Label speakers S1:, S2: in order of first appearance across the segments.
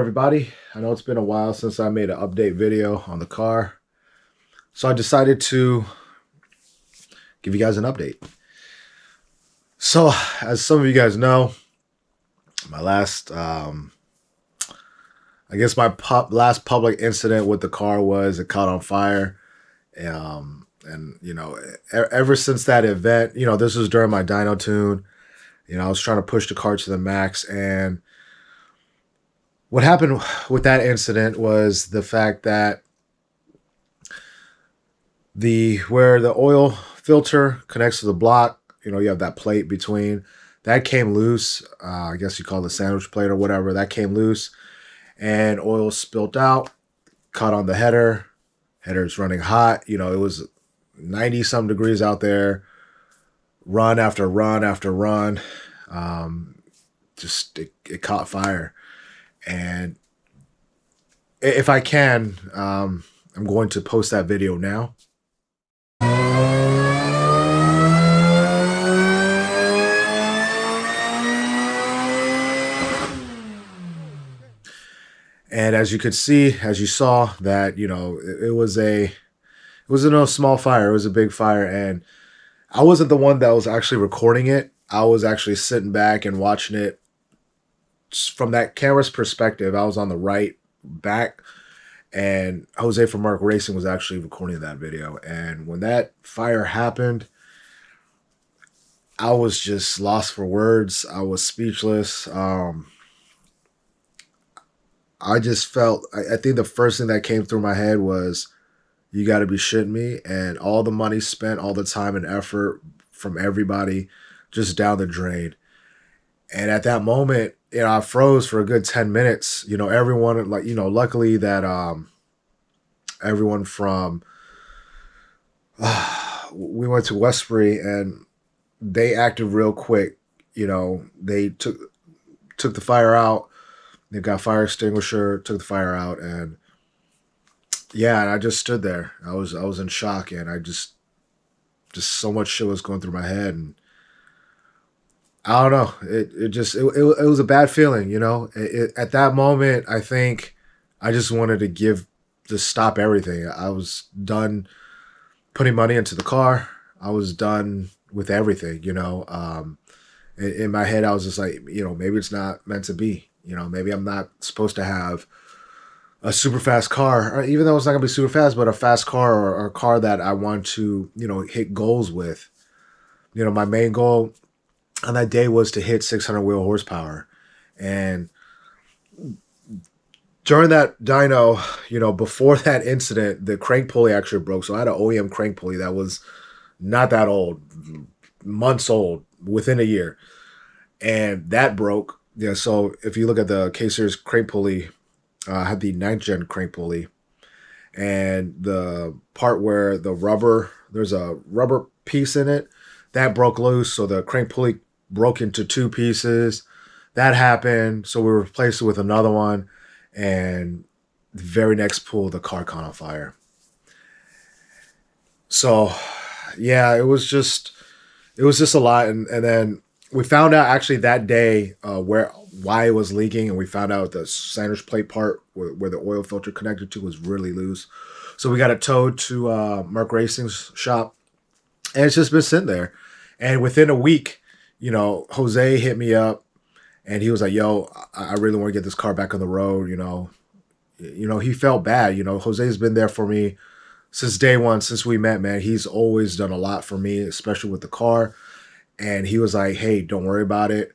S1: everybody. I know it's been a while since I made an update video on the car, so I decided to give you guys an update. So, as some of you guys know, my last, I guess my last public incident with the car was it caught on fire. And ever since that event, this was during my dyno tune. I was trying to push the car to the max, and what happened with that incident was the fact that where the oil filter connects to the block, you have that plate between, that came loose. I guess you call it the sandwich plate or whatever. That came loose, and oil spilt out, caught on the header. Header's running hot. It was 90 some degrees out there. Run after run after run. It caught fire. And if I can, I'm going to post that video now. And as you could see, as you saw, that it wasn't a small fire. It was a big fire, and I wasn't the one that was actually recording it. I was actually sitting back and watching it from that camera's perspective. I was on the right back, and Jose from Mark Racing was actually recording that video. And when that fire happened, I was just lost for words. I was speechless. I just felt, I think the first thing that came through my head was, you got to be shitting me. And all the money spent, all the time and effort from everybody, just down the drain. And at that moment, I froze for a good 10 minutes. Everyone, luckily that everyone from, we went to Westbury, and they acted real quick. They took the fire out. They got fire extinguisher, took the fire out, and yeah, and I just stood there. I was in shock, and I just so much shit was going through my head, and I don't know. It was a bad feeling, at that moment, I think I just wanted to stop everything. I was done putting money into the car. I was done with everything, in my head, I was just like, maybe it's not meant to be. Maybe I'm not supposed to have a super fast car, or even though it's not gonna be super fast, but a fast car, or a car that I want to, hit goals with. My main goal on that day was to hit 600 wheel horsepower. And during that dyno, before that incident, the crank pulley actually broke. So I had an OEM crank pulley that was not that old, months old, within a year. And that broke. So if you look at the K-Series crank pulley, I had the 9th gen crank pulley, and the part where there's a rubber piece in it, that broke loose. So the crank pulley broke into 2 pieces. That happened. So we replaced it with another one, and the very next pull, the car caught on fire. So yeah, it was just a lot. And then we found out actually that day why it was leaking, and we found out the sandwich plate part where the oil filter connected to was really loose. So we got it towed to Mark Racing's shop, and it's just been sitting there. And within a week, Jose hit me up, and he was like, "Yo, I really want to get this car back on the road." He felt bad. Jose's been there for me since day one, since we met, man. He's always done a lot for me, especially with the car. And he was like, "Hey, don't worry about it.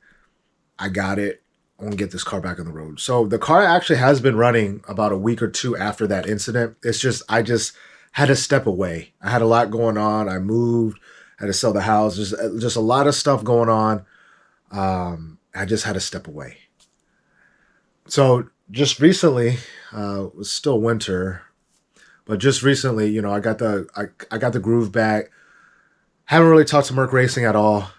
S1: I got it. I want to get this car back on the road." So the car actually has been running about a week or two after that incident. It's just, I just had to step away. I had a lot going on. I moved, had to sell the house. Just a lot of stuff going on. I just had to step away. So just recently, it was still winter, but just recently, I got the groove back. Haven't really talked to Merc Racing at all.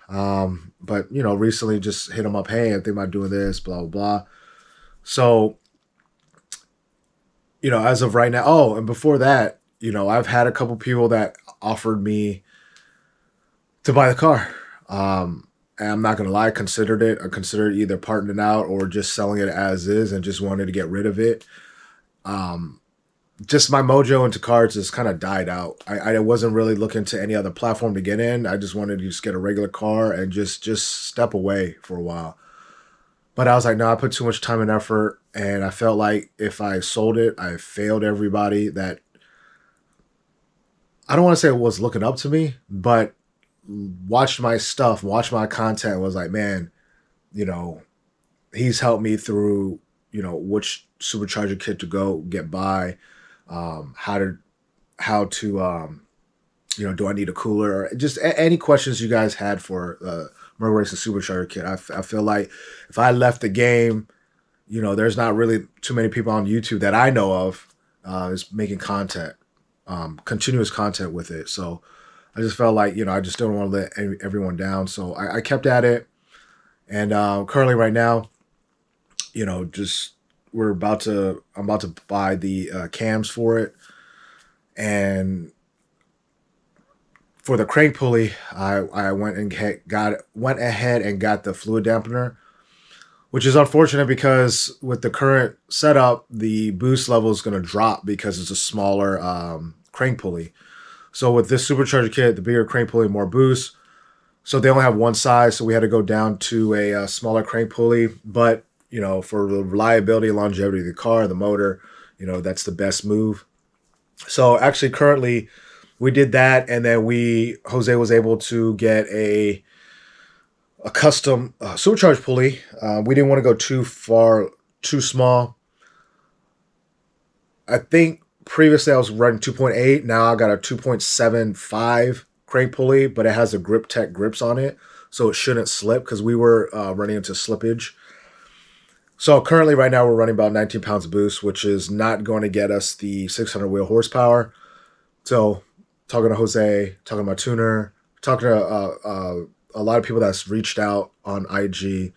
S1: But, recently just hit him up. Hey, I think about doing this, blah, blah, blah. So, as of right now, oh, and before that, I've had a couple people that offered me to buy the car. And I'm not gonna lie, I considered it. I considered either partnering out or just selling it as is, and just wanted to get rid of it. Um, just my mojo into cards has kind of died out. I wasn't really looking to any other platform to get in. I just wanted to just get a regular car and just step away for a while. But I was like, no, I put too much time and effort, and I felt like if I sold it, I failed everybody that I don't want to say was looking up to me, but watched my stuff, watched my content, was like, man, you know, he's helped me through, which supercharger kit to go get by, how to do I need a cooler? Or just any questions you guys had for Murder Racing Supercharger kit. I feel like if I left the game, there's not really too many people on YouTube that I know of is making content, continuous content with it. So I just felt like, I just don't want to let everyone down. So I kept at it. And currently right now, just I'm about to buy the cams for it. And for the crank pulley, I went went ahead and got the fluid dampener, which is unfortunate because with the current setup, the boost level is going to drop because it's a smaller crank pulley. So with this supercharger kit, the bigger crank pulley, more boost. So they only have one size, so we had to go down to a smaller crank pulley. But for the reliability and longevity of the car, the motor, that's the best move. So actually, currently, we did that, and then Jose was able to get a custom supercharged pulley. We didn't want to go too far, too small. I think previously I was running 2.8. Now I got a 2.75 crank pulley, but it has the Grip Tech grips on it, so it shouldn't slip because we were running into slippage. So currently, right now, we're running about 19 pounds of boost, which is not going to get us the 600 wheel horsepower. So talking to Jose, talking to my tuner, talking to a lot of people that's reached out on IG,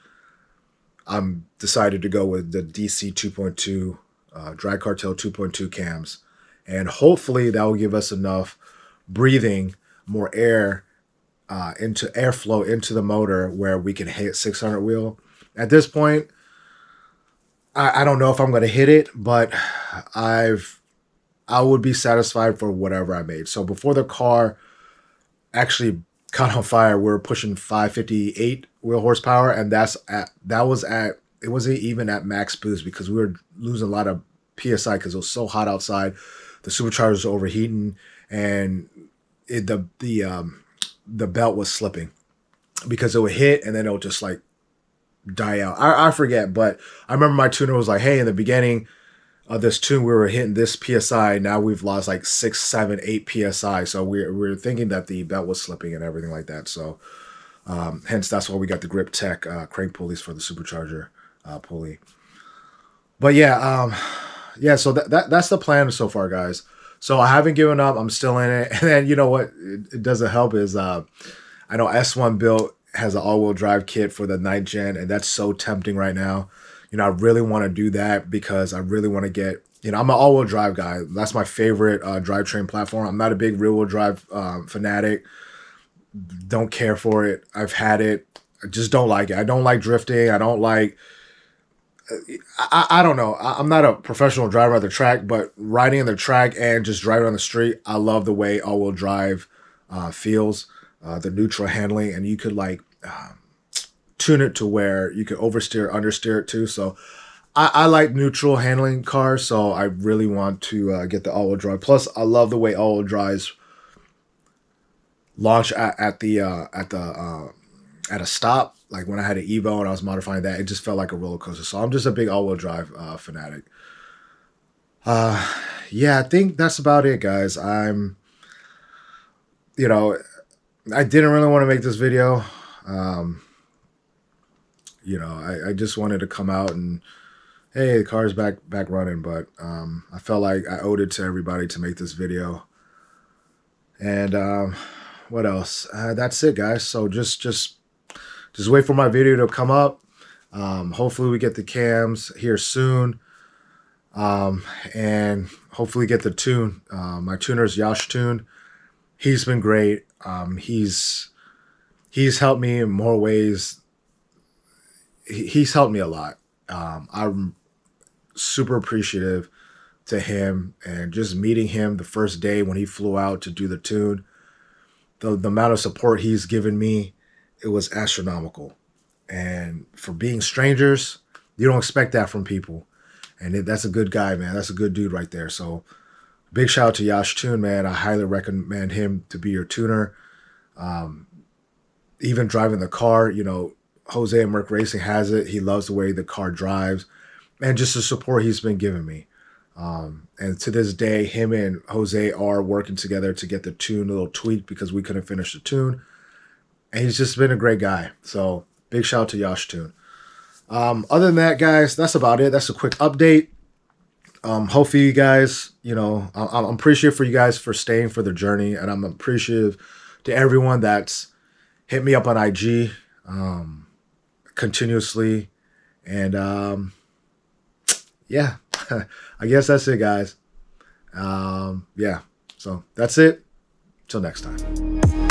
S1: I'm decided to go with the DC 2.2, Drag Cartel 2.2 cams. And hopefully that will give us enough breathing, more air into airflow into the motor where we can hit 600 wheel. At this point, I don't know if I'm going to hit it, but I would be satisfied for whatever I made. So before the car actually caught on fire, we are pushing 558 wheel horsepower, and it wasn't even at max boost because we were losing a lot of psi because it was so hot outside. The superchargers were overheating, and the belt was slipping because it would hit and then it would just like die out. I forget, but I remember my tuner was like, "Hey, in the beginning of this tune, we were hitting this psi. Now we've lost like 6, 7, 8 psi. So we're thinking that the belt was slipping and everything like that. So hence that's why we got the Grip Tech crank pulleys for the supercharger pulley. But yeah. So that's the plan so far, guys. So I haven't given up. I'm still in it. And then you know what? It doesn't help is I know S1 built has an all-wheel drive kit for the 9th gen, and that's so tempting right now. I really want to do that because I really want to get, I'm an all-wheel drive guy. That's my favorite drivetrain platform. I'm not a big rear-wheel drive fanatic. Don't care for it. I've had it. I just don't like it. I don't like drifting. I don't like, I don't know. I'm not a professional driver at the track, but riding on the track and just driving on the street, I love the way all-wheel drive feels, the neutral handling, and you could like tune it to where you can oversteer, understeer it too. So I like neutral handling cars, so I really want to get the all-wheel drive. Plus, I love the way all-wheel drives launch at a stop. Like when I had an Evo and I was modifying that, it just felt like a roller coaster. So I'm just a big all-wheel drive fanatic. Yeah, I think that's about it, guys. I didn't really want to make this video. I just wanted to come out and, hey, the car's back running. But I felt like I owed it to everybody to make this video. And what else? That's it, guys. So just wait for my video to come up. Hopefully we get the cams here soon. And hopefully get the tune. My tuner's Yash Tune. He's been great. He he's helped me in more ways. He's helped me a lot. I'm super appreciative to him, and just meeting him the first day when he flew out to do the tune, the amount of support he's given me, it was astronomical. And for being strangers, you don't expect that from people. And that's a good guy, man. That's a good dude right there. So big shout out to Yash Tune, man. I highly recommend him to be your tuner. Even driving the car, Jose at Merc Racing has it. He loves the way the car drives, and just the support he's been giving me. And to this day, him and Jose are working together to get the tune a little tweaked because we couldn't finish the tune. And he's just been a great guy. So big shout out to Yash Tune. Other than that, guys, that's about it. That's a quick update. Hopefully you guys, I'm appreciative for you guys for staying for the journey, and I'm appreciative to everyone that's hit me up on IG continuously. And yeah, I guess that's it, guys. Yeah, so that's it. Till next time.